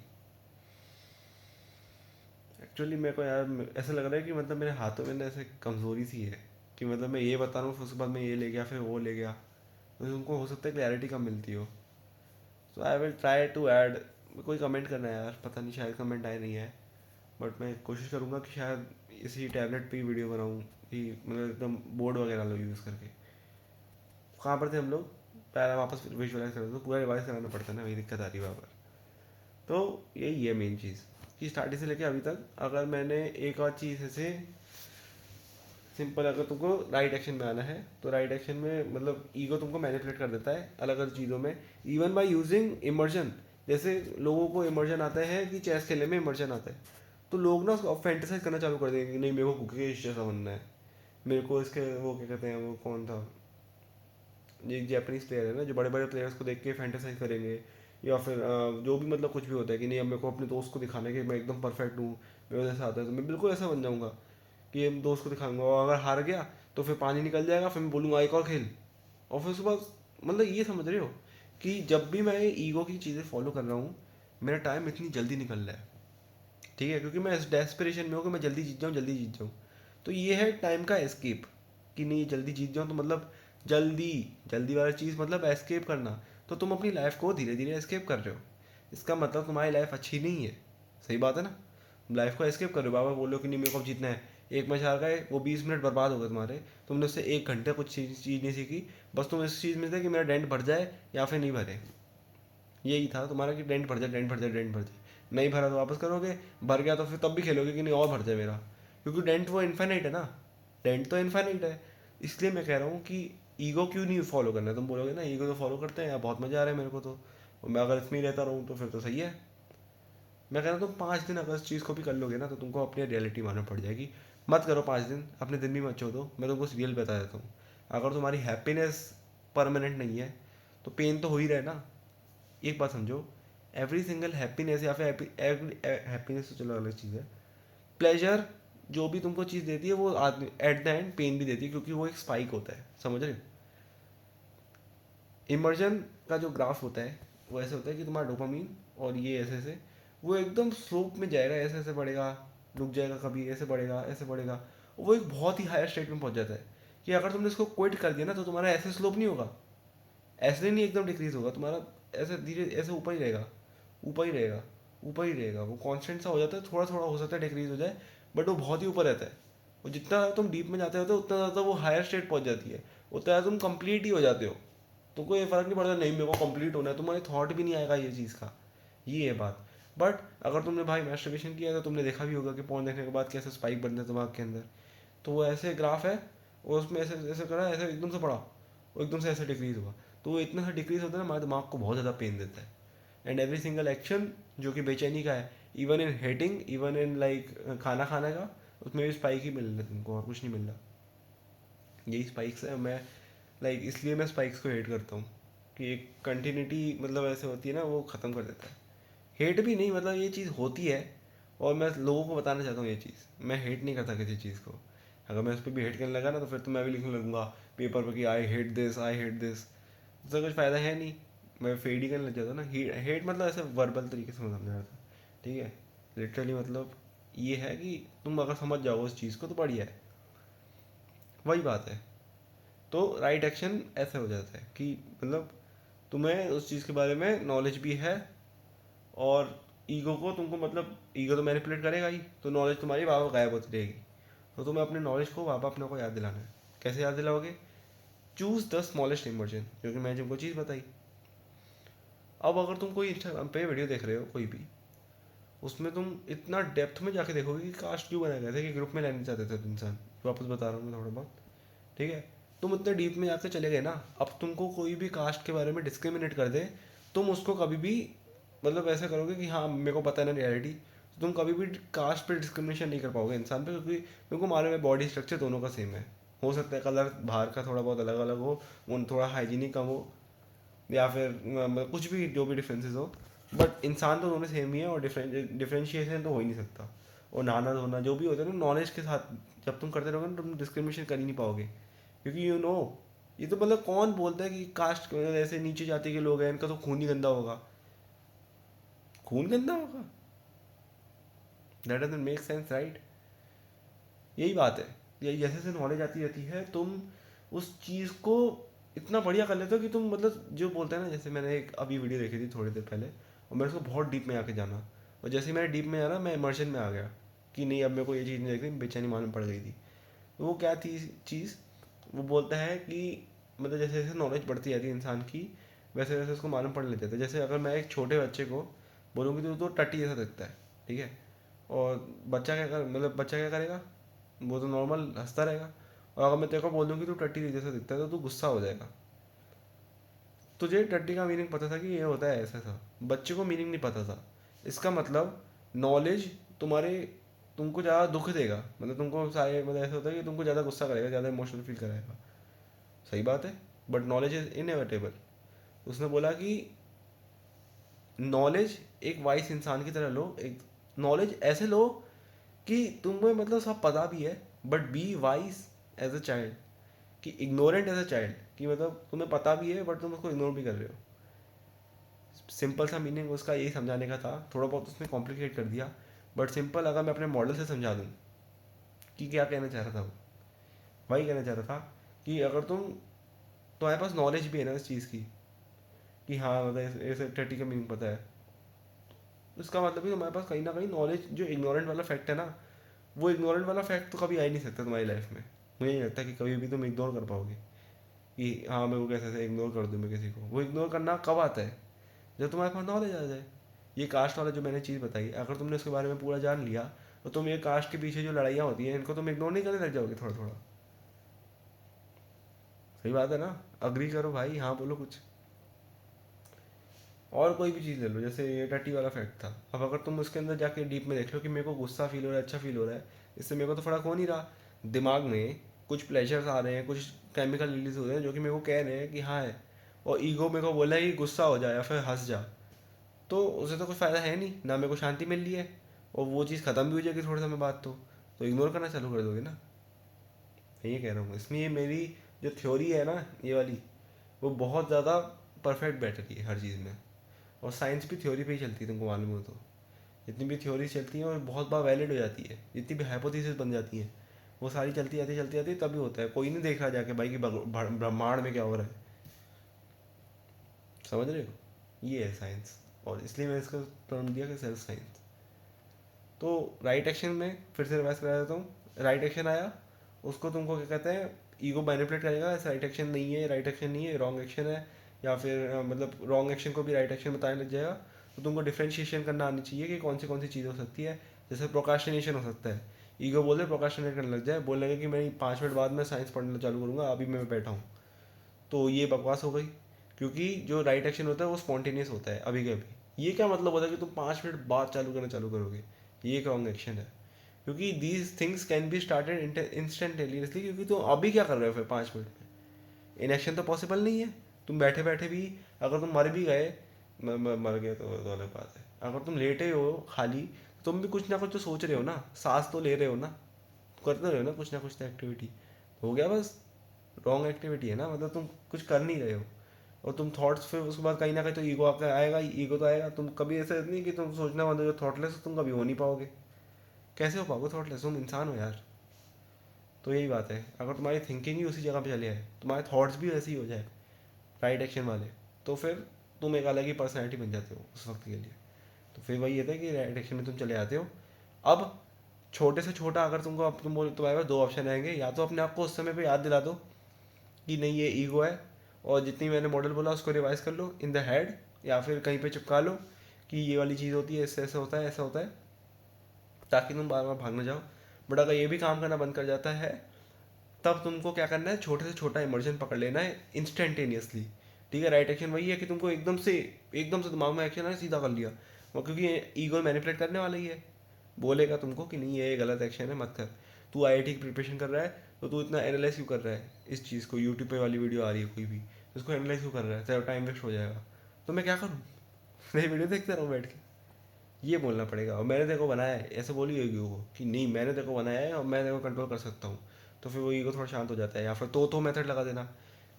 एक्चुअली मेरे को यार ऐसा लग रहा है कि मतलब मेरे हाथों में ना ऐसे कमज़ोरी सी है, कि मतलब मैं ये बता रहा हूँ फिर उसके बाद मैं ये ले गया फिर वो ले गया, तो उनको हो सकता है क्लैरिटी कम मिलती हो। So I will try to add. कोई कमेंट करना है यार, पता नहीं शायद कमेंट आए नहीं है, बट मैं कोशिश करूँगा कि शायद इसी टैबलेट पे ही वीडियो बनाऊँ, कि मतलब एकदम बोर्ड वगैरह लो यूज़ करके। कहाँ पर थे हम लोग, पहले वापस विजुअलाइज कर, तो पूरा रिवाइज कराना पड़ता है ना, वही दिक्कत आ रही है वहाँ पर। तो यही है मेन चीज़, कि स्टार्टिंग से लेके अभी तक अगर मैंने एक और चीज़ ऐसे सिंपल, अगर तुमको राइट एक्शन में आना है तो राइट एक्शन में मतलब ईगो तुमको मैनिपुलेट कर देता है अलग अलग चीज़ों में, इवन बाय यूजिंग इमर्जन। जैसे लोगों को इमर्जन आता है कि चेस खेलने में इमर्जन आता है, तो लोग ना उसको फैंटेसाइज करना चालू कर देंगे कि नहीं मेरे को गुकेश जैसा बनना है, मेरे को इसके वो क्या कहते हैं, वो कौन था, ये जैपनीज प्लेयर है ना, जो बड़े बड़े प्लेयर्स को देख के फैंटेसाइज करेंगे, या फिर जो भी मतलब कुछ भी होता है कि नहीं अब मेरे को अपने दोस्त को दिखाना है कि मैं एकदम परफेक्ट हूँ, मेरे जैसा आता है, तो मैं बिल्कुल ऐसा बन जाऊँगा कि ये दोस्त को दिखाऊंगा, और अगर हार गया तो फिर पानी निकल जाएगा, फिर मैं बोलूँगा एक और खेल, और फिर उसके बाद मतलब ये समझ रहे हो कि जब भी मैं ईगो की चीज़ें फॉलो कर रहा हूँ, मेरा टाइम इतनी जल्दी निकल रहा है, ठीक है, क्योंकि मैं इस डेस्परेशन में हूँ कि मैं जल्दी जीत जाऊँ, जल्दी जीत जाऊँ। तो ये है टाइम का एस्केप, कि नहीं जल्दी जीत जाऊँ, तो मतलब जल्दी, जल्दी वाला चीज़ मतलब एस्केप करना। तो तुम अपनी लाइफ को धीरे धीरे एस्केप कर रहे हो, इसका मतलब तुम्हारी लाइफ अच्छी नहीं है। सही बात है ना, लाइफ को एस्केप कर रहे हो, बाबा बोलो कि नहीं मेरे को अब जीतना है, एक मैच हार गए, वो 20 मिनट बर्बाद हो गए तुम्हारे, तुमने उससे 1 घंटे कुछ चीज़ नहीं सीखी, बस तुम इस चीज़ में थे कि मेरा डेंट भर जाए या फिर नहीं भरे, यही था तुम्हारा कि डेंट भर जाए, डेंट भर जाए, डेंट भर जाए। नहीं भरा तो वापस करोगे, भर गया तो फिर तब भी खेलोगे कि नहीं और भर जाए मेरा, क्योंकि डेंट वो इन्फाइनाइट है ना, डेंट तो इन्फाइनाइट है। इसलिए मैं कह रहा हूँ कि ईगो क्यों नहीं फॉलो करना है, तुम बोलोगे ना ईगो तो फॉलो करते हैं यार, बहुत मज़ा आ रहा है मेरे को तो, और मैं अगर इसमें ही रहता रहूँ तो फिर तो सही है। मैं कह रहा हूँ तुम 5 दिन अगर इस चीज़ को भी कर लोगे ना, तो तुमको अपनी रियलिटी मालूम पड़ जाएगी। मत करो 5 दिन, अपने दिन भी मत छोड़ो, मैं तुमको रियल बता देता हूँ। अगर तुम्हारी हैप्पीनेस परमानेंट नहीं है, तो पेन तो हो ही रहा है ना। एक बात समझो, एवरी सिंगल हैप्पीनेस या फिर हैप्पीनेस तो चलो अलग चीज़ है, प्लेजर जो भी तुमको चीज़ देती है वो आदमी एट द एंड पेन भी देती है, क्योंकि वो एक स्पाइक होता है, समझ रहे हो। इमर्जन का जो ग्राफ होता है वो ऐसे होता है कि तुम्हारा डोपामीन और ये ऐसे ऐसे वो एकदम स्लोप में जाएगा, ऐसे ऐसे बढ़ेगा, रुक जाएगा, कभी ऐसे बढ़ेगा, ऐसे बढ़ेगा, वो एक बहुत ही हायर स्टेट में पहुंच जाता है, कि अगर तुमने इसको क्विट कर दिया ना, तो तुम्हारा ऐसे स्लोप नहीं होगा, ऐसे नहीं एकदम डिक्रीज होगा तुम्हारा, ऐसे धीरे ऐसे ऊपर ही रहेगा, ऊपर ही रहेगा, ऊपर ही रहेगा, वो कांस्टेंट सा हो जाता है, थोड़ा थोड़ा हो सकता है डिक्रीज हो जाए, बट वो बहुत ही ऊपर रहता है। और जितना तुम डीप में जाते हो उतना ज़्यादा वो हायर स्टेट पहुंच जाती है, उतना ज़्यादा तुम कंप्लीट ही हो जाते हो। तुमको ये फ़र्क नहीं पड़ता नहीं मेरे को कंप्लीट होना है, तुम्हारे थॉट भी नहीं आएगा ये चीज़ का, ये है बात। बट अगर तुमने भाई मैस्टरबेशन किया है, तो तुमने देखा भी होगा कि पोर्न देखने के बाद कैसे स्पाइक बनते हैं दिमाग के अंदर। तो वो ऐसे ग्राफ है, और उसमें ऐसे ऐसे करा, ऐसे एकदम से पड़ा, वो एकदम से ऐसे डिक्रीज हुआ, तो वो इतना सा डिक्रीज होता है ना, हमारे दिमाग को बहुत ज़्यादा पेन देता है। एंड एवरी सिंगल एक्शन जो कि बेचैनी का है, even in hating, even in like खाना खाने का, उसमें भी स्पाइक ही मिल रहा है तुमको, और कुछ नहीं मिल रहा। यही स्पाइक्स है, मैं लाइक इसलिए मैं स्पाइक्स को हेट करता हूँ, कि एक कंटिन्यूटी मतलब ऐसे होती है ना, वो ख़त्म कर देता है। हेट भी नहीं, मतलब ये चीज़ होती है, और मैं लोगों को बताना चाहता हूँ ये चीज़, मैं हेट नहीं करता किसी चीज़ को। अगर मैं उस पर भी हेट करने लगा ना, तो फिर तो मैं भी लिखने लगूंगा पेपर पर कि I hate this, I hate this, उसका कुछ फ़ायदा है नहीं, मैं फेड ही करने लग जाता ना। हेट मतलब ऐसे वर्बल तरीके से मैं समझा रहा था, ठीक है। लिटरली मतलब ये है कि तुम अगर समझ जाओ उस चीज़ को तो बढ़िया है, वही बात है। तो राइट एक्शन ऐसे हो जाता है कि मतलब तुम्हें उस चीज़ के बारे में नॉलेज भी है, और ईगो को तुमको मतलब ईगो तो मैनिपुलेट करेगा ही, तो नॉलेज तुम्हारी वापस गायब होती रहेगी। तो तुम्हें अपने नॉलेज को वापस अपने को याद दिलाना है। कैसे याद दिलाओगे? चूज़ द स्मॉलेस्ट इमर्जन, क्योंकि मैंने तुमको चीज़ बताई। अब अगर तुम कोई इंस्टाग्राम पे वीडियो देख रहे हो कोई भी, उसमें तुम इतना डेप्थ में जाके देखोगे कि कास्ट क्यों बनाए गए थे, कि ग्रुप में लेने चाहते थे इंसान। वापस बता रहा हूँ मैं थोड़ा बहुत, ठीक है। तुम इतने डीप में जाके चले गए ना, अब तुमको कोई भी कास्ट के बारे में डिस्क्रिमिनेट कर दे, तुम उसको कभी भी मतलब ऐसा करोगे कि हाँ मेरे को पता है ना रियलिटी, तो तुम कभी भी कास्ट पे डिस्क्रिमिनेशन नहीं कर पाओगे इंसान पे, क्योंकि तुमको मालूम है बॉडी स्ट्रक्चर दोनों का सेम है। हो सकता है कलर बाहर का थोड़ा बहुत अलग अलग हो, उन थोड़ा हाइजीनिक कम हो, या फिर कुछ भी जो भी डिफरेंसेस हो, बट इंसान तो दोनों सेम ही है, और डिफरेंशिएशन तो हो ही नहीं सकता। और नाना धोना जो भी होता है ना नॉलेज के साथ, जब तुम करते रहोगे ना तुम डिस्क्रिमिनेशन कर ही नहीं पाओगे, क्योंकि यू नो ये तो मतलब कौन बोलता है कि कास्ट ऐसे नीचे जाति के लोग हैं इनका तो खून ही गंदा होगा। खून गंदा होगा? That doesn't make sense, right? यही बात है। यही जैसे जैसे नॉलेज आती रहती है, तुम उस चीज़ को इतना बढ़िया कर लेते हो कि तुम मतलब जो बोलते हैं ना, जैसे मैंने एक अभी वीडियो देखी थी थोड़ी देर पहले, और मैंने उसको बहुत डीप में आके जाना, और जैसे ही मैंने डीप में जाना मैं इमर्शन में आ गया कि नहीं अब मेरे को ये चीज़ नहीं देखनी, बेचैनी मालूम पड़ गई थी। तो वो क्या थी चीज़? वो बोलता है कि मतलब जैसे जैसे नॉलेज बढ़ती जाती है इंसान की, वैसे वैसे उसको मालूम पड़ने लग जाता है। जैसे अगर मैं एक छोटे बच्चे को बोलूँ कि तो टट्टी जैसा दिखता है, ठीक है, और बच्चा क्या कर मतलब बच्चा क्या करेगा? वो तो नॉर्मल हंसता रहेगा। और अगर मैं तेरे को बोल दूँ कि तू टट्टी जैसा दिखता है, तो तू गुस्सा हो जाएगा। तुझे टट्टी का मीनिंग पता था कि ये होता है ऐसा था, बच्चे को मीनिंग नहीं पता था। इसका मतलब नॉलेज तुम्हारे तुमको ज़्यादा दुख देगा, मतलब तुमको सारे मतलब ऐसा होता है कि तुमको ज़्यादा गुस्सा करेगा, ज़्यादा इमोशनल फील कराएगा। सही बात है, बट नॉलेज इज इनएविटेबल। उसने बोला कि नॉलेज एक वाइस इंसान की तरह लो, एक नॉलेज ऐसे लो कि तुम्हें मतलब सब पता भी है, but be wise as a child, कि इग्नोरेंट एज अ चाइल्ड, कि मतलब तुम्हें पता भी है बट तुम उसको इग्नोर भी कर रहे हो। सिंपल सा मीनिंग उसका यही समझाने का था, थोड़ा बहुत उसने कॉम्प्लिकेट कर दिया, बट सिंपल अगर मैं अपने मॉडल से समझा दूँ कि क्या कहना चाह रहा था वो, वही कहना चाह रहा था कि अगर तुम्हारे पास नॉलेज भी है ना इस चीज़ की, कि हाँ मतलब ऐसे टट्टी का मीनिंग पता है, तो इसका मतलब भी तुम्हारे पास कहीं ना कहीं नॉलेज, जो इग्नोरेंट वाला फैक्ट है ना, वो इग्नोरेंट वाला फैक्ट तो कभी आ ही नहीं सकता तुम्हारी लाइफ में। मुझे नहीं लगता कि कभी भी तुम इग्नोर कर पाओगे कि हाँ मैं वो कैसे ऐसे इग्नोर कर दूँ मैं किसी को। वो इग्नोर करना कब आता है? जब तुम्हारे पास नॉलेज आ जाए। ये कास्ट वाला जो मैंने चीज़ बताई, अगर तुमने उसके बारे में पूरा जान लिया, तो तुम ये कास्ट के पीछे जो लड़ाइयाँ होती हैं इनको तुम इग्नोर नहीं करने लग जाओगे थोड़ा थोड़ा। सही बात है ना? अग्री करो भाई, हाँ बोलो कुछ। और कोई भी चीज़ ले लो, जैसे ये टट्टी वाला फैक्ट था, अब अगर तुम उसके अंदर जाके डीप में देख लो कि मेरे को गुस्सा फील हो रहा है, अच्छा फील हो रहा है, इससे मेरे को तो फ़र्क हो नहीं रहा। दिमाग में कुछ प्लेजर्स आ रहे हैं, कुछ केमिकल रिलीज हो रहे हैं जो कि मेरे को कह रहे हैं कि हाँ है, और ईगो मेरे को बोला है कि गुस्सा हो जाए या फिर हंस जा, तो उससे तो कोई फ़ायदा है नहीं ना, मेरे को शांति मिल रही है, और वो चीज़ ख़त्म भी हो जाएगी थोड़े समय बाद। तो इग्नोर करना चालू कर दोगे ना। मैं ये कह रहा हूँ, इसलिए मेरी जो थ्योरी है ना ये वाली, वो बहुत ज़्यादा परफेक्ट बैठ रही है हर चीज़ में। और साइंस भी थ्योरी पे ही चलती है, तुमको मालूम हो तो। जितनी भी थ्योरी चलती हैं वो बहुत बार वैलिड हो जाती है, जितनी भी हाइपोथेसिस बन जाती हैं वो सारी चलती जाती तभी होता है। कोई नहीं देख रहा जाके भाई कि ब्रह्मांड में क्या हो रहा है। समझ रहे हो? ये है साइंस, और इसलिए मैंने इसका टर्म दिया कि सेल्फ साइंस। तो राइट एक्शन में फिर से रिवाइज करा देता हूँ। राइट एक्शन आया, उसको तुमको क्या कहते हैं, ईगो मैनिपुलेट करेगा, ऐसा राइट एक्शन नहीं है, राइट एक्शन नहीं है, रॉन्ग एक्शन है, या फिर मतलब रॉन्ग एक्शन को भी राइट एक्शन बताने लग जाएगा। तो तुमको डिफ्रेंशिएशन करना आनी चाहिए कि कौन सी चीज़ हो सकती है। जैसे प्रोकास्टिनेशन हो सकता है, ईगो बोले प्रोकास्टिनेट करने लग जाए, बोलने लगे कि मैं 5 मिनट बाद में साइंस पढ़ना चालू करूँगा, अभी मैं बैठा हूँ, तो ये बकवास हो गई। क्योंकि जो राइट एक्शन होता है वो स्पॉन्टेनियस होता है अभी के अभी। ये क्या मतलब होता है कि तुम 5 मिनट बाद चालू करोगे? ये एक रॉन्ग एक्शन है, क्योंकि these things can be started instantaneously, क्योंकि तुम अभी क्या कर रहे हो फिर 5 मिनट में? इनएक्शन तो पॉसिबल नहीं है। तुम बैठे बैठे भी अगर तुम मर भी गए, मर गए तो अलग बात है, अगर तुम लेटे हो खाली, तो तुम भी कुछ ना कुछ तो सोच रहे हो ना, सांस तो ले रहे हो ना, करते रहे हो ना कुछ तो एक्टिविटी। हो गया बस, रॉन्ग एक्टिविटी है ना, मतलब तुम कुछ कर नहीं रहे हो। और तुम थॉट्स, फिर उसके बाद कहीं ना कहीं तो ईगो आकर आएगा ही, ईगो तो आएगा। तुम कभी ऐसा नहीं कि तुम सोचना बंद हो जाओ थॉटलेस, तुम कभी हो नहीं पाओगे। कैसे हो पाओगे थॉटलेस? तुम इंसान हो यार। तो यही बात है, अगर तुम्हारी थिंकिंग ही उसी जगह पे चले जाए, तुम्हारे थॉट्स भी वैसे ही हो जाए राइट एक्शन वाले, तो फिर तुम एक अलग ही पर्सनैलिटी बन जाते हो उस वक्त के लिए। तो फिर वही है कि राइट एक्शन में तुम चले जाते हो। अब छोटे से छोटा अगर तुमको, अब तुम बोल, तुम्हारे पास दो ऑप्शन रहेंगे, या तो अपने आप को उस समय पे याद दिला दो कि नहीं ये ईगो है, और जितनी मैंने मॉडल बोला उसको रिवाइज कर लो इन द हेड, या फिर कहीं पे चिपका लो कि ये वाली चीज़ होती है, इससे ऐसा होता है, ऐसा होता है, ताकि तुम बार बार भाग ना जाओ। बट अगर ये भी काम करना बंद कर जाता है, तब तुमको क्या करना है, छोटे से छोटा इमर्जन पकड़ लेना है इंस्टेंटेनियसली। ठीक है, राइट एक्शन वही है कि तुमको एकदम से दिमाग में एक्शन है सीधा कर लिया, वो क्योंकि ईगो मैनिपुलेट करने वाला ही है, बोलेगा तुमको कि नहीं ये गलत एक्शन है, मत कर। तू आईआईटी की प्रिपरेशन कर रहा है, तो तू इतना एनालाइज क्यों कर रहा है इस चीज़ को, यूट्यूब पे वाली वीडियो आ रही है कोई भी, तो उसको एनालाइज क्यों कर रहा है, तेरा टाइम वेस्ट हो जाएगा। तो मैं क्या करूँ, मैं वीडियो देखते रहूँ बैठ के, ये बोलना पड़ेगा। और मैंने देखो बनाया है, ऐसे बोली होगी वो कि नहीं मैंने देखो बनाया है और मैं देखो कंट्रोल कर सकता हूँ, तो फिर वो ईगो थोड़ा शांत हो जाता है। या फिर तो मेथड लगा देना,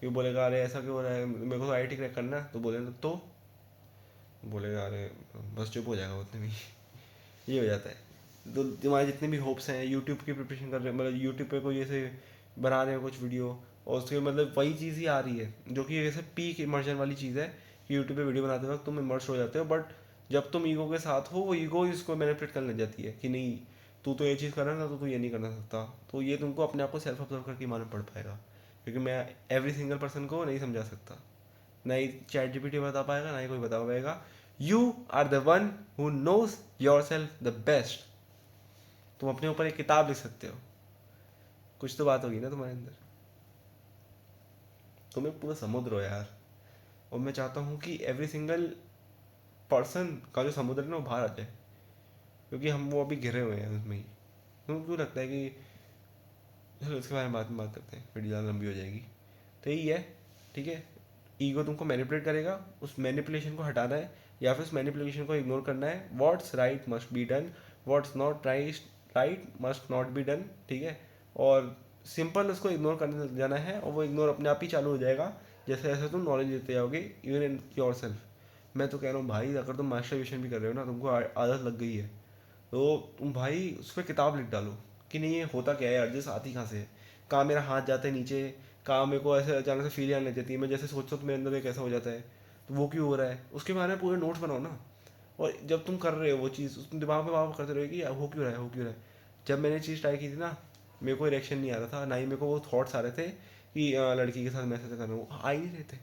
ये बोलेगा अरे ऐसा क्यों हो रहा है, मेरे को तो आईआईटी क्रैक करना है, तो बोलेगा तो बोलेगा अरे बस चुप हो जाएगा उतने में ही। ये हो जाता है। तो तुम्हारे जितने भी होप्स हैं, यूट्यूब की प्रिपरेशन कर रहे हो, मतलब यूट्यूब पे कोई ऐसे बना रहे हो कुछ वीडियो, और उसके मतलब वही चीज़ ही आ रही है जो कि ऐसे पीक इमर्जन वाली चीज़ है कि यूट्यूब पे वीडियो बनाते वक्त तुम इमर्स हो जाते हो, बट जब तुम ईगो के साथ हो, वो ईगो इसको मैनिपुलेट करने लग जाती है कि नहीं तू तो ये चीज़ कर रहा है ना, तो तू ये नहीं करना सकता। तो ये तुमको अपने आप को सेल्फ ऑब्जर्व करके मालूम पड़ पाएगा, क्योंकि मैं एवरी सिंगल पर्सन को नहीं समझा सकता, ना ही चैट जीपीटी बता पाएगा, ना ही कोई बता पाएगा। You are the one who knows yourself the best. तुम अपने ऊपर एक किताब लिख सकते हो, कुछ तो बात होगी ना तुम्हारे अंदर। तुम एक पूरा समुद्र हो यार, और मैं चाहता हूँ कि एवरी सिंगल पर्सन का जो समुद्र है ना वो बाहर आ जाए, क्योंकि हम वो अभी घिरे हुए हैं उसमें ही। तुमको क्यों लगता है कि, चलो इसके बारे में बाद में बात करते हैं, वीडियो ज़्यादा लंबी हो जाएगी। तो यही है, ठीक है, ईगो तुमको मैनिपुलेट करेगा, उस मैनिपुलेशन को हटाना है, या फिर उस मैनिपुलेशन को इग्नोर करना है। What's right must be done, what's not right must not be done, ठीक है। और सिंपल उसको इग्नोर करने लग जाना है, और वो इग्नोर अपने आप ही चालू हो जाएगा जैसे जैसे तुम नॉलेज देते जाओगे इवन इन योर सेल्फ। मैं तो कह रहा हूँ भाई, अगर तुम मास्टरबेशन भी कर रहे हो ना, तुमको आदत लग गई है, तो तुम भाई उस पर किताब लिख डालो कि नहीं ये होता क्या है यार, जिस आती कहाँ से है, कहाँ मेरा हाथ जाता है नीचे, कहाँ मेरे को ऐसे अचानक से फील आने लग जाती है, मैं जैसे सोचता हूँ तो मेरे अंदर एक ऐसा हो जाता है, तो वो क्यों हो रहा है, उसके बारे में पूरे नोट्स बनाओ ना। और जब तुम कर रहे हो वो चीज़, उस दिमाग में वहाँ करते रहो कि यार हो क्यों रहा है, हो क्यों रहा है। जब मैंने चीज़ ट्राई की थी ना, मेरे को रिएक्शन नहीं आ रहा था, ना ही मेरे को वो थॉट्स आ रहे थे कि लड़की के साथ मैसेज कर रहा हूँ, आ ही नहीं रहे थे,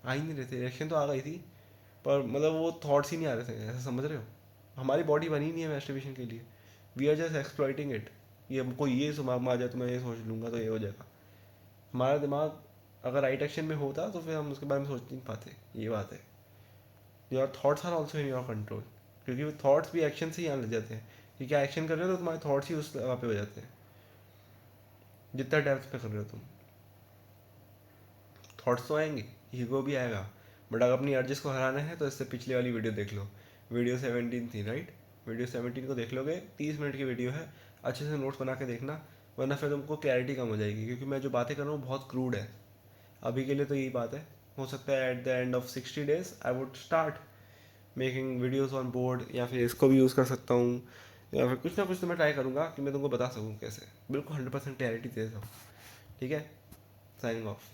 आ ही नहीं रहे थे। रिएक्शन तो आ गई थी, पर मतलब वो थॉट्स ही नहीं आ रहे थे, ऐसा समझ रहे हो। हमारी बॉडी बनी नहीं है मैस्टरबेशन के लिए, we are just exploiting it. ये हमको ये दिमाग में आ जाए तो मैं ये सोच लूँगा तो ये हो जाएगा। हमारा दिमाग अगर राइट एक्शन में होता तो फिर हम उसके बारे में सोच नहीं पाते, ये बात है। Your thoughts are also in your control, क्योंकि वो थॉट्स भी एक्शन से ही आने लग जाते हैं कि क्या एक्शन कर रहे हो तो तुम्हारे थॉट्स ही उस जगह पे हो जाते हैं, जितना डेप्थ पे कर रहे हो तुम। थॉट्स तो आएंगे, ईगो भी आएगा, बट अगर अपनी अर्जिस को हराना है तो इससे पिछली वाली वीडियो देख लो, वीडियो 17 थी राइट, वीडियो 17 को देख लोगे, 30 मिनट की वीडियो है, अच्छे से नोट्स बना के देखना, वरना फिर तुमको क्लैरिटी कम हो जाएगी, क्योंकि मैं जो बातें कर रहा हूँ बहुत क्रूड है अभी के लिए। तो यही बात है, हो सकता है at the end of 60 days I would start making videos on board, या फिर इसको भी यूज़ कर सकता हूँ, या फिर कुछ ना कुछ तो मैं ट्राई करूँगा कि मैं तुमको बता सकूँ कैसे, बिल्कुल 100% क्लैरिटी दे सकूँ। ठीक है, साइनिंग ऑफ।